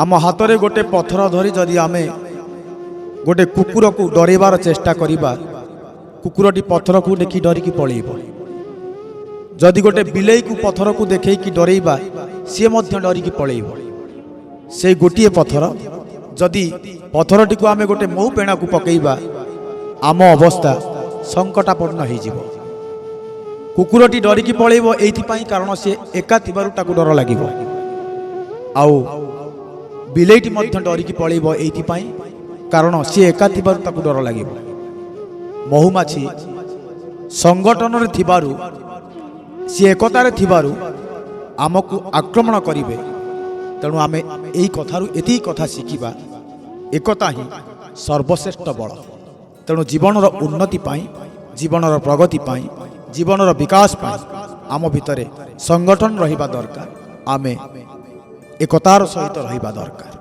आम हाथ में गोटे पथर धरी जदि आम गोटे कुकुर को डरैबार चेष्टा करिबा कुकुरटी पथर को देखि डरिकी पळेइब। जदि गोटे बिलेई को पथर को देखैकी डरैबा सी मध्य डरिकी पळेइब। से गोटे पथर जदि पथरटी को आम गोटे मऊ पेणा को पकईबा आम अवस्था संकटापन्न हो जीव। कुकुरटी डरिकी पळेइब एइथिपाई कारण से एका थिबारु ताकू डर लागिब। आउ बिलेईटी मध्य डरिकी पळेइब एइथिपाई कारण सी एका थिबारु ताकू डर लागिब। महुमाछी संगठन रे थिबारु सी एकतार थिबारु आमको आक्रमण करिवे। तेणु आमे एई कथारु एति कथा शिखिबा एकता ही सर्वश्रेष्ठ बल। तेणु जीवनर उन्नति पाई जीवनर प्रगति पाई जीवनर विकास पाई आम भितरे संगठन रहिबा दरकार। आमे एकतार सहित रहिबा दरकार।